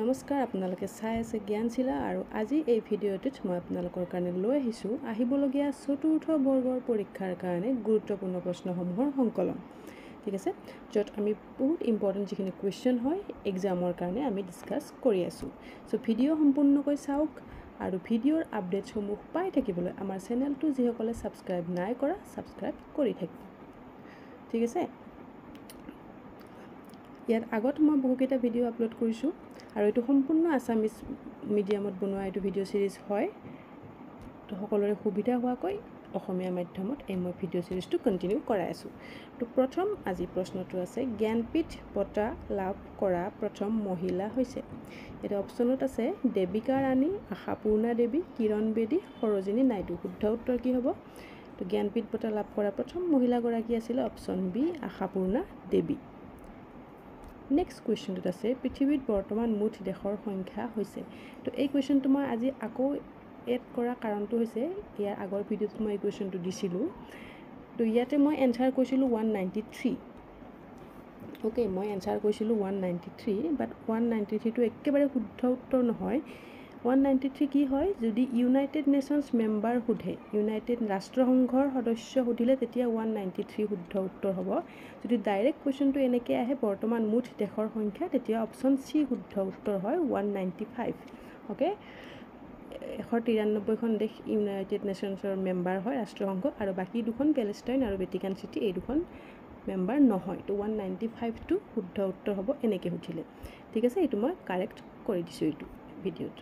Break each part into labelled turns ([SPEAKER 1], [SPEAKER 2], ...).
[SPEAKER 1] নমস্কাৰ আপোনালোকে চাই আছে জ্ঞানশীলা আৰু আজি এই ভিডিঅ'টোত মই আপোনালোকৰ কাৰণে লৈ আহিছোঁ আহিবলগীয়া চতুৰ্থ বৰ্গৰ পৰীক্ষাৰ কাৰণে গুৰুত্বপূৰ্ণ প্ৰশ্নসমূহৰ সংকলন ঠিক আছে য'ত আমি বহুত ইম্পৰ্টেন্ট যিখিনি কোৱেশ্চন হয় এক্সামৰ কাৰণে আমি ডিসকাস কৰি আছোঁ সো ভিডিঅ' সম্পূৰ্ণকৈ চাওক আৰু ভিডিঅ'ৰ আপডেটসমূহ পাই থাকিবলৈ আমাৰ চেনেলটো যিসকলে সাবস্ক্ৰাইব নাই কৰা সাবস্ক্ৰাইব কৰি থাকিব ঠিক আছে ইয়াত আগত মই বহুকেইটা ভিডিঅ' আপলোড কৰিছোঁ আৰু এটো সম্পূৰ্ণ আসামিজ মিডিয়ামত বনোৱা এটো ভিডিঅ' সিৰিজ হয় তো সকলোৰে সুবিধা হোৱাকৈ অসমীয়া মাধ্যমত এই মই ভিডিঅ' সিৰিজটো কন্টিনিউ কৰাই আছোঁ তো প্ৰথম আজি প্ৰশ্নটো আছে জ্ঞানপীঠ বঁটা লাভ কৰা প্ৰথম মহিলা হৈছে এটা অপচনত আছে দেবিকা ৰাণী আশাপূৰ্ণা দেৱী কিৰণ বেদী সৰজিনী নাইডু শুদ্ধ উত্তৰ কি হ'ব তো জ্ঞানপীঠ বঁটা লাভ কৰা প্ৰথম মহিলা গৰাকী আছিল অপচন বি আশাপূৰ্ণা দেৱী নেক্সট কোৱেশ্চনটো আছে পৃথিৱীত বৰ্তমান মুঠ দেশৰ সংখ্যা হৈছে তো এই কোৱেশ্চনটো মই আজি আকৌ এড কৰা কাৰণটো হৈছে ইয়াৰ আগৰ ভিডিঅ'ত মই এই কোৱেশ্চনটো দিছিলোঁ তো ইয়াতে মই এনসাৰ কৈছিলোঁ 193 ওকে মই এনসাৰ কৈছিলোঁ 193 বাট 193 টো একেবাৰে শুদ্ধ উত্তৰ নহয় 193 কি হয় যদি ইউনাইটেড নেশনস মেম্বাৰ সুধে ইউনাইটেড ৰাষ্ট্ৰসংঘৰ সদস্য সুধিলে তেতিয়া 193 শুদ্ধ উত্তৰ হ'ব যদি ডাইৰেক্ট কোৱেশ্চনটো এনেকৈ আহে বৰ্তমান মুঠ দেশৰ সংখ্যা তেতিয়া অপচন সি শুদ্ধ উত্তৰ হয় 195 ওকে 193 খন দেশ ইউনাইটেড নেশনসৰ মেম্বাৰ হয় ৰাষ্ট্ৰসংঘ আৰু বাকি দুখন পেলেষ্টাইন আৰু ভেটিকান সিটি এই দুখন মেম্বাৰ নহয় তো 195 টো শুদ্ধ উত্তৰ হ'ব এনেকৈ সুধিলে ঠিক আছে এটো মই কাৰেক্ট কৰি দিছো এটো ভিডিঅ'ত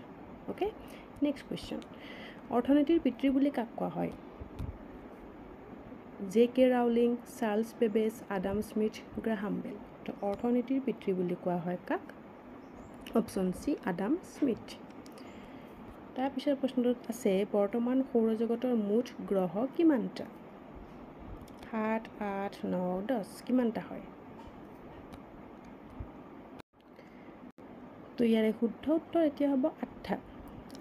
[SPEAKER 1] ওকে নেক্সট কোৱেশ্চন অৰ্থনীতিৰ পিতৃ বুলি কাক কোৱা হয় JK. Rowling Charles Babbage Adam Smith Graham Bell তো অৰ্থনীতিৰ পিতৃ বুলি কোৱা হয় কাক অপচন সি আডাম স্মিথ তাৰ পিছৰ প্ৰশ্নটোত আছে বৰ্তমান সৌৰজগতৰ মুঠ গ্ৰহ কিমানটা 7 8 9 10 কিমানটা হয় তো ইয়াৰে শুদ্ধ উত্তৰ এতিয়া হ'ব 8টা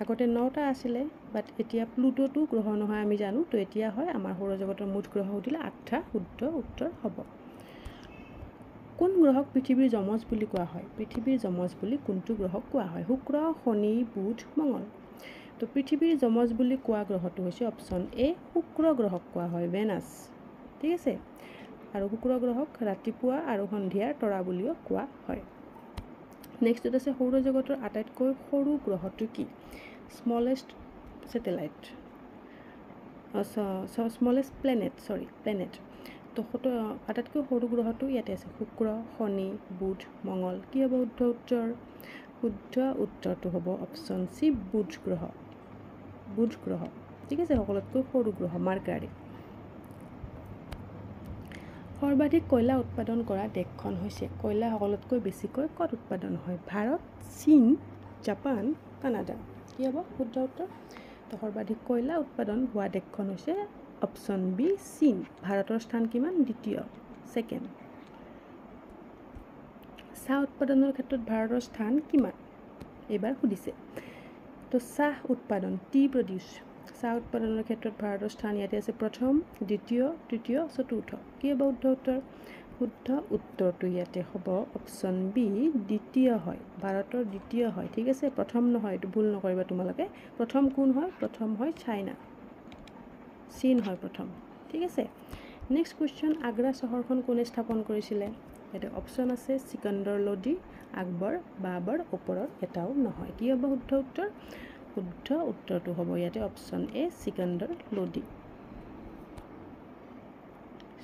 [SPEAKER 1] আগতে 9টা আছিল বাট এতিয়া প্লুটোটো গ্ৰহ নহয় আমি জানো তো এতিয়া হয় আমাৰ সৌৰজগতৰ মুঠ গ্ৰহ উঠিলে 8টা শুদ্ধ উত্তৰ হ'ব কোন গ্ৰহক পৃথিৱীৰ যমজ বুলি কোৱা হয় পৃথিৱীৰ যমজ বুলি কোনটো গ্ৰহক কোৱা হয় শুক্ৰ শনি বুধ মঙ্গল তো পৃথিৱীৰ যমজ বুলি কোৱা গ্ৰহটো হৈছে অপচন এ শুক্ৰ গ্ৰহক কোৱা হয় ভেনাছ ঠিক আছে আৰু শুক্ৰ গ্ৰহক ৰাতিপুৱা আৰু সন্ধিয়াৰ তৰা বুলিও কোৱা হয় নেক্সট আছে সৌৰজগতৰ আটাইতকৈ সৰু গ্ৰহটো কি স্মলেষ্ট স্যাটেলাইট স্মলেষ্ট প্লেনেট তো আটাইতকৈ সৰু গ্ৰহটো ইয়াতে আছে শুক্ৰ শনি বুধ মঙ্গল কি হ'ব শুদ্ধ উত্তৰটো হ'ব অপচন সি বুধ গ্ৰহ ঠিক আছে সকলোতকৈ সৰু গ্ৰহ মাৰ্কাৰী সৰ্বাধিক কয়লা উৎপাদন কৰা দেশখন হৈছে কয়লা সকলোতকৈ বেছিকৈ ক'ত উৎপাদন হয় ভাৰত চীন জাপান কানাডা কি হ'ব শুদ্ধ উত্তৰ তো সৰ্বাধিক কয়লা উৎপাদন হোৱা দেশখন হৈছে অপচন বি চীন ভাৰতৰ স্থান কিমান দ্বিতীয় সেকেন্ড চাহ উৎপাদনৰ ক্ষেত্ৰত ভাৰতৰ স্থান কিমান এবাৰ সুধিছে তো চাহ উৎপাদন টি প্ৰডিউস চাহ উৎপাদনৰ ক্ষেত্ৰত ভাৰতৰ স্থান ইয়াতে আছে প্ৰথম দ্বিতীয় তৃতীয় চতুৰ্থ কি হ'ব শুদ্ধ উত্তৰটো ইয়াতে হ'ব অপচন বি দ্বিতীয় হয় ভাৰতৰ দ্বিতীয় হয় ঠিক আছে প্ৰথম নহয় এটো ভুল নকৰিবা তোমালোকে প্ৰথম কোন হয় প্ৰথম হয় চাইনা চীন হয় প্ৰথম ঠিক আছে নেক্সট কোৱেশ্চন আগ্ৰা চহৰখন কোনে স্থাপন কৰিছিলে এটা অপচন আছে সিকান্দাৰ লোডি আকবৰ বাবৰ ওপৰৰ এটাও নহয় কি হ'ব শুদ্ধ উত্তৰটো হ'ব ইয়াতে অপচন এ সিকান্দাৰ লোডি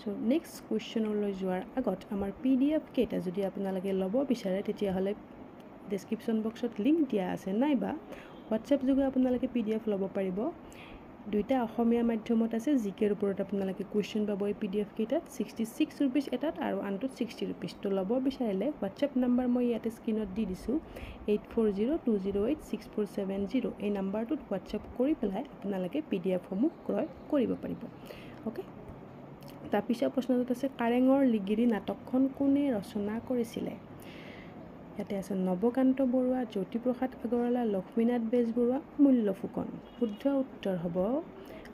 [SPEAKER 1] সো নেক্সট কোৱেশ্চনলৈ যোৱাৰ আগত আমাৰ পিডিএফ কেটা যদি আপোনালোকে ল'ব বিচাৰে তেতিয়া হলে ডেসক্ৰিপচন বক্সত লিংক দিয়া আছে নাইবা WhatsApp যোগে আপোনালোকে পিডিএফ ল'ব পাৰিব দুইটা অসমীয়া মাধ্যমত আছে জিকেৰ ওপৰত আপোনালোকে কোৱেশ্চন পাব এই পিডিএফ কেটাত 66 रुपीस এটাত আৰু আনটোত 60 रुपीस তো ল'ব বিচাৰিলে WhatsApp নম্বৰ মই ইয়াতে স্ক্ৰিনত দি দিছো 8402086470 এই নম্বৰটোত WhatsApp কৰি পেলাই আপোনালোকে পিডিএফ সমূহ ক্ৰয় কৰিব পাৰিব ওকে তাৰ পিছৰ প্ৰশ্নটোত আছে কাৰেঙৰ লিগিৰি নাটকখন কোনে ৰচনা কৰিছিলে ইয়াতে আছে নৱকান্ত বৰুৱা জ্যোতিপ্ৰসাদ আগৰৱালা লক্ষ্মীনাথ বেজবৰুৱা মূল্য ফুকন শুদ্ধ উত্তৰ হ'ব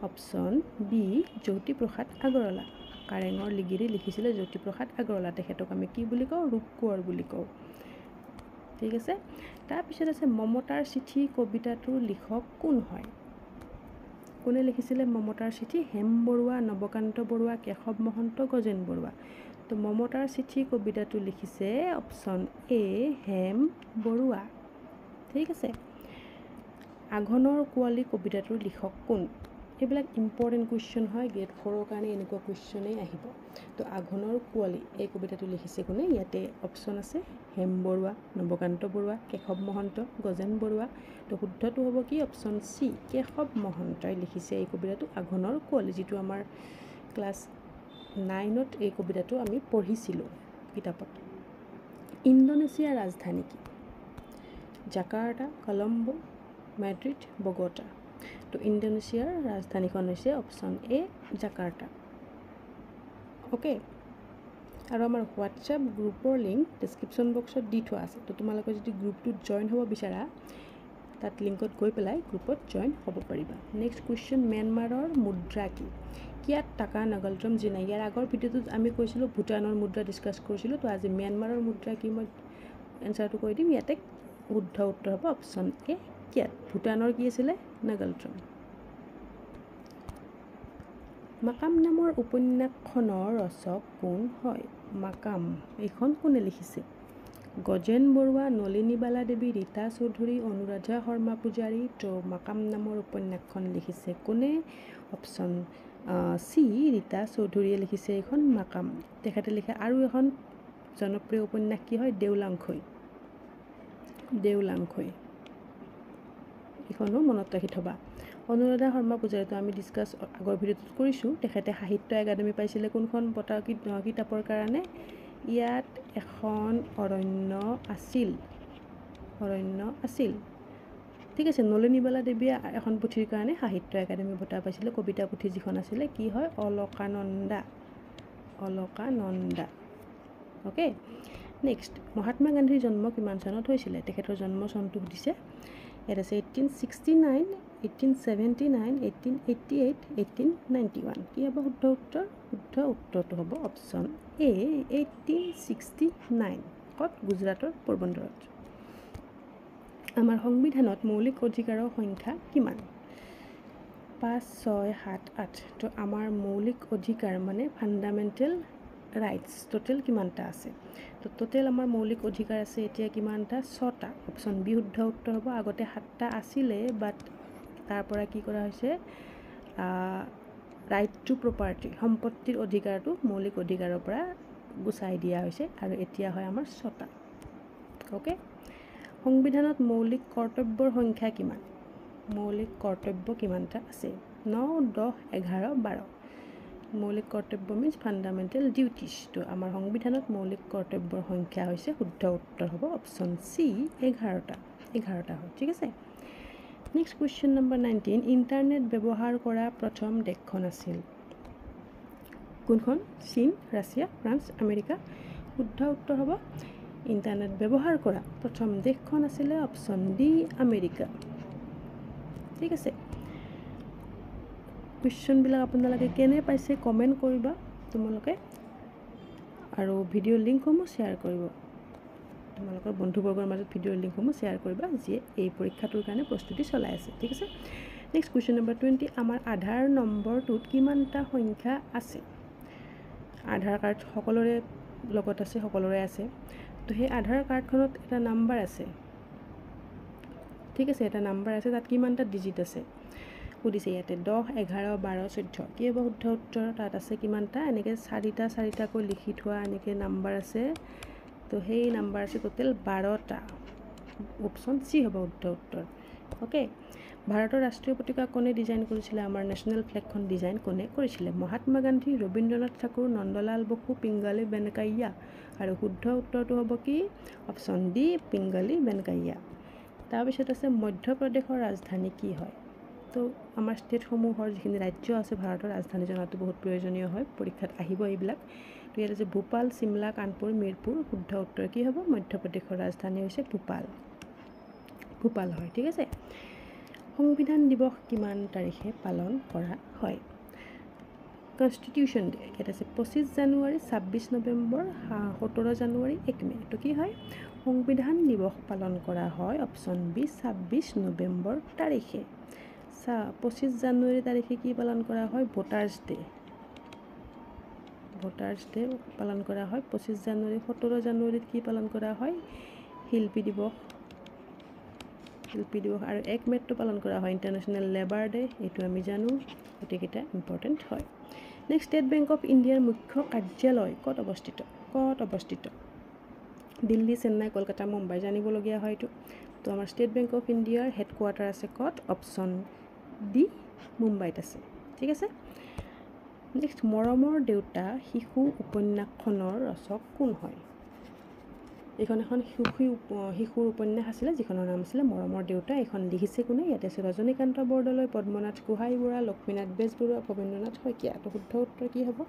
[SPEAKER 1] অপচন বি জ্যোতিপ্ৰসাদ আগৰৱালা কাৰেঙৰ লিগিৰি লিখিছিলে জ্যোতিপ্ৰসাদ আগৰৱালা তেখেতক আমি কি বুলি কওঁ ৰূপ কোঁৱৰ বুলি কওঁ ঠিক আছে। তাৰপিছত আছে মমতাৰ চিঠি কবিতাটোৰ লিখক কোন হয়? কোনে লিখিছিলে মমতাৰ চিঠি? হেম বৰুৱা, নৱকান্ত বৰুৱা, কেশৱ মহন্ত, গজেন বৰুৱা। তো মমতাৰ চিঠি কবিতাটো লিখিছে অপশ্যন এ হেম বৰুৱা। ঠিক আছে। আঘোণৰ কুঁৱলী কবিতাটোৰ লিখক কোন? এইবিলাক ইম্পৰ্টেণ্ট কুৱেশ্যন হয়, গ্ৰেড 4ৰ কাৰণে এনেকুৱা কুৱেশ্যনেই আহিব। তো আঘোণৰ কুঁৱলী এই কবিতাটো লিখিছে কোনে? ইয়াতে অপশ্যন আছে হেম বৰুৱা, নৱকান্ত বৰুৱা, কেশৱ মহন্ত, গজেন বৰুৱা। তো শুদ্ধটো হ'ব কি? অপশ্যন চি, কেশৱ মহন্তই লিখিছে এই কবিতাটো আঘোণৰ কুঁৱলী, যিটো আমাৰ ক্লাছ 9ত এই কবিতাটো আমি পঢ়িছিলোঁ কিতাপত। ইণ্ডোনেছিয়াৰ ৰাজধানী কি? Jakarta, Colombo, Madrid, বগোটা। তো ইণ্ডোনেছিয়াৰ ৰাজধানীখন হৈছে অপশ্যন এ জাকাৰ্টা। অ'কে। আৰু আমাৰ হোৱাটছএপ গ্ৰুপৰ লিংক ডেছক্ৰিপশ্যন বক্সত দি থোৱা আছে। তো তোমালোকে যদি গ্ৰুপটোত জইন হ'ব বিচাৰা তাত লিংকত গৈ পেলাই গ্ৰুপত জইন হ'ব পাৰিবা। নেক্সট কুৱেশ্যন, ম্যানমাৰৰ মুদ্ৰা কি? কিয়াত টাকা নগলট্ৰম জিনা। ইয়াৰ আগৰ ভিডিঅ'টোত আমি কৈছিলোঁ ভূটানৰ মুদ্ৰা ডিছকাছ কৰিছিলোঁ। তো আজি ম্যানমাৰৰ মুদ্ৰা কি মই এনচাৰটো কৈ দিম। ইয়াতে শুদ্ধ উত্তৰ হ'ব অপশ্যন এ কিয়াত। ভূটানৰ কি আছিলে? নগলট্ৰম। মাকাম নামৰ উপন্যাসখনৰ ৰচক কোন হয়? মাকাম এইখন কোনে লিখিছে? গজেন বৰুৱা, নলিনীবালা দেৱী, ৰীতা চৌধুৰী, অনুৰাধা শৰ্মা পূজাৰী। তো মাকাম নামৰ উপন্যাসখন লিখিছে কোনে? অপশ্যন চি, ৰীতা চৌধুৰীয়ে লিখিছে এইখন মাকাম। তেখেতে লিখা আৰু এখন জনপ্ৰিয় উপন্যাস কি হয়? দেওলাংখুই। দেওলাংখুই এইখনো মনত ৰাখি থবা। অনুৰাধা শৰ্মা পূজাৰীটো আমি ডিছকাছ আগৰ ভিডিঅ'টোত কৰিছোঁ। তেখেতে সাহিত্য একাডেমী পাইছিলে কোনখন বঁটা কিতাপৰ কাৰণে? ইয়াত এখন অৰণ্য আছিল। অৰণ্য আছিল। ঠিক আছে। নলিনীবালা দেৱীয়ে এখন পুথিৰ কাৰণে সাহিত্য একাডেমী বঁটা পাইছিলে। কবিতা পুথি যিখন আছিলে কি হয়? অলকানন্দা। অলকানন্দা। অ'কে। নেক্সট, মহাত্মা গান্ধীৰ জন্ম কিমান চনত হৈছিলে? তেখেতৰ জন্ম চনটো সুধিছে। ইয়াত আছে 1869, 1879, 1888, 1891। কি হ'ব শুদ্ধ উত্তৰ? শুদ্ধ উত্তৰটো হ'ব অপশ্যন এ 1869। ক'ত? গুজৰাটৰ পোৰবন্দৰত। আমাৰ সংবিধানত মৌলিক অধিকাৰৰ সংখ্যা কিমান? 5, 6, 7, 8। তো আমাৰ মৌলিক অধিকাৰ মানে ফাণ্ডামেণ্টেল ৰাইটছ টোটেল কিমানটা আছে? তো টোটেল আমাৰ মৌলিক অধিকাৰ আছে এতিয়া কিমানটা? 6টা। অপশ্যন বি শুদ্ধ উত্তৰ হ'ব। আগতে 7টা আছিলে, বাট তাৰ পৰা কি কৰা হৈছে? ৰাইট টু প্ৰপাৰ্টি, সম্পত্তিৰ অধিকাৰটো মৌলিক অধিকাৰৰ পৰা গুচাই দিয়া হৈছে আৰু এতিয়া হয় আমাৰ 6টা। অ'কে। সংবিধানত মৌলিক কৰ্তব্যৰ সংখ্যা কিমান? মৌলিক কৰ্তব্য কিমানটা আছে? 9, 10, 11, 12। মৌলিক কৰ্তব্য মিনছ ফাণ্ডামেণ্টেল ডিউটিছ। তো আমাৰ সংবিধানত মৌলিক কৰ্তব্যৰ সংখ্যা হৈছে শুদ্ধ উত্তৰ হ'ব অপশ্যন চি 11টা। 11টা হয়। ঠিক আছে। নেক্সট কুৱেশ্যন নম্বৰ 19, ইণ্টাৰনেট ব্যৱহাৰ কৰা প্ৰথম দেশখন আছিল কোনখন? চীন, ৰাছিয়া, ফ্ৰান্স, আমেৰিকা। শুদ্ধ উত্তৰ হ'ব ইণ্টাৰনেট ব্যৱহাৰ কৰা প্ৰথম দেশখন আছিলে অপশ্যন ডি আমেৰিকা। ঠিক আছে। কুৱেশ্যনবিলাক আপোনালোকে কেনে পাইছে কমেণ্ট কৰিবা তোমালোকে, আৰু ভিডিঅ'ৰ লিংকসমূহ শ্বেয়াৰ কৰিব। তোমালোকৰ বন্ধুবৰ্গৰ মাজত ভিডিঅ'ৰ লিংকসমূহ শ্বেয়াৰ কৰিবা যিয়ে এই পৰীক্ষাটোৰ কাৰণে প্ৰস্তুতি চলাই আছে। ঠিক আছে। নেক্সট কুৱেশ্যন নম্বৰ 20, আমাৰ আধাৰ নম্বৰটোত কিমানটা সংখ্যা আছে? আধাৰ কাৰ্ড সকলোৰে লগত আছে, সকলোৰে আছে। তো সেই আধাৰ কাৰ্ডখনত এটা নাম্বাৰ আছে। ঠিক আছে, এটা নাম্বাৰ আছে, তাত কিমানটা ডিজিট আছে সুধিছে ইয়াতে? 10, 11, 12, 14। কি হ'ব শুদ্ধ উত্তৰ? তাত আছে কিমানটা? এনেকৈ চাৰিটাকৈ লিখি থোৱা এনেকৈ নাম্বাৰ আছে। তো সেই নাম্বাৰ আছে টোটেল 12টা। অপশ্যন চি হ'ব শুদ্ধ উত্তৰ। অ'কে। ভাৰতৰ ৰাষ্ট্ৰীয় পতাকা কোনে ডিজাইন কৰিছিলে? আমাৰ নেশ্যনেল ফ্লেগখন ডিজাইন কোনে কৰিছিলে? মহাত্মা গান্ধী, ৰবীন্দ্ৰনাথ ঠাকুৰ, নন্দলাল বসু, পিংগালী বেনকাইয়া। আৰু শুদ্ধ উত্তৰটো হ'ব কি? Option D Pingali Venkayya. তাৰপিছত আছে মধ্যপ্ৰদেশৰ ৰাজধানী কি হয়? তো আমাৰ ষ্টেটসমূহৰ যিখিনি ৰাজ্য আছে ভাৰতৰ ৰাজধানী জনাটো বহুত প্ৰয়োজনীয় হয়, পৰীক্ষাত আহিব এইবিলাক। তো ইয়াত আছে ভূপাল, চিমলা, কানপুৰ, মিৰপুৰ। শুদ্ধ উত্তৰ কি হ'ব? মধ্যপ্ৰদেশৰ ৰাজধানী হৈছে ভূপাল। ভূপাল হয়। ঠিক আছে। সংবিধান দিৱস কিমান তাৰিখে পালন কৰা হয়? কনষ্টিটিউশ্যন ডে ইয়াত আছে 25 জানুৱাৰী 26 নৱেম্বৰ 17 জানুৱাৰী 1 মে তো কি হয় সংবিধান দিৱস পালন কৰা হয় অপশ্যন বি 26 নৱেম্বৰ তাৰিখে 25 জানুৱাৰী তাৰিখে কি পালন কৰা হয় ভোটাৰ্ছ ডে পালন কৰা হয় 25 জানুৱাৰী 17 জানুৱাৰীত কি পালন কৰা হয় শিল্পী দিৱস আৰু 1 মে'ত পালন কৰা হয় ইণ্টাৰনেশ্যনেল লেবাৰ ডে এইটো আমি জানো গোটেইকেইটা ইম্পৰ্টেণ্ট হয় নেক্সট ষ্টেট বেংক অফ ইণ্ডিয়াৰ মুখ্য কাৰ্যালয় ক'ত অৱস্থিত দিল্লী চেন্নাই কলকাতা মুম্বাই জানিবলগীয়া হয় এইটো তো আমাৰ ষ্টেট বেংক অফ ইণ্ডিয়াৰ হেডকোৱাৰ্টাৰ আছে ক'ত অপশ্যন ডি মুম্বাইত আছে ঠিক আছে নেক্সট মৰমৰ দেউতা শিশু উপন্যাসখনৰ ৰচক কোন হয় এইখন এখন শিশুৰ উপন্যাস আছিলে যিখনৰ নাম আছিলে মৰমৰ দেউতা এইখন লিখিছে কোনে ইয়াতে আছে ৰজনীকান্ত বৰদলৈ পদ্মনাথ গোহাঁই বৰুৱা লক্ষ্মীনাথ বেজবৰুৱা ভৱেন্দ্ৰনাথ শইকীয়া তো শুদ্ধ উত্তৰ কি হ'ব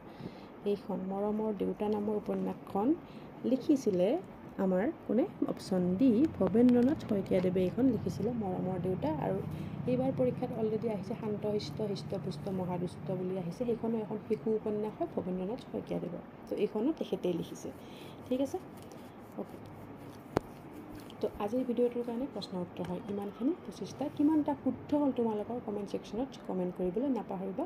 [SPEAKER 1] এইখন মৰমৰ দেউতা নামৰ উপন্যাসখন লিখিছিলে আমাৰ কোনে অপশ্যন ডি ভৱেন্দ্ৰনাথ শইকীয়াদেৱে এইখন লিখিছিলে মৰমৰ দেউতা আৰু এইবাৰ পৰীক্ষাত অলৰেডি আহিছে শান্ত শিষ্ট হৃষ্টপুষ্ট মহাদুষ্ট বুলি আহিছে সেইখনো এখন শিশু উপন্যাস হয় ভৱেন্দ্ৰনাথ শইকীয়াদেৱৰ তো এইখনো তেখেতেই লিখিছে ঠিক আছে ওকে তো আজিৰ ভিডিঅ'টোৰ কাৰণে প্ৰশ্ন উত্তৰ হয় ইমানখিনি 25টা কিমানটা শুদ্ধ হ'ল তোমালোকৰ কমেণ্ট ছেকশ্যনত কমেণ্ট কৰিবলৈ নাপাহৰিবা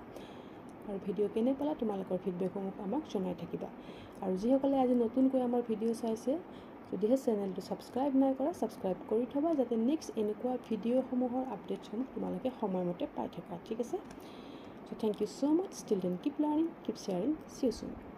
[SPEAKER 1] আৰু ভিডিঅ' কেনে পালা তোমালোকৰ ফিডবেকসমূহ আমাক জনাই থাকিবা আৰু যিসকলে আজি নতুনকৈ আমাৰ ভিডিঅ' চাইছে যদিহে চেনেলটো ছাবস্ক্ৰাইব নাই কৰা ছাবস্ক্ৰাইব কৰি থবা যাতে নেক্সট এনেকুৱা ভিডিঅ'সমূহৰ আপডেটসমূহ তোমালোকে সময়মতে পাই থাকা ঠিক আছে so' thank you so' much still then keep learning keep sharing see you চুন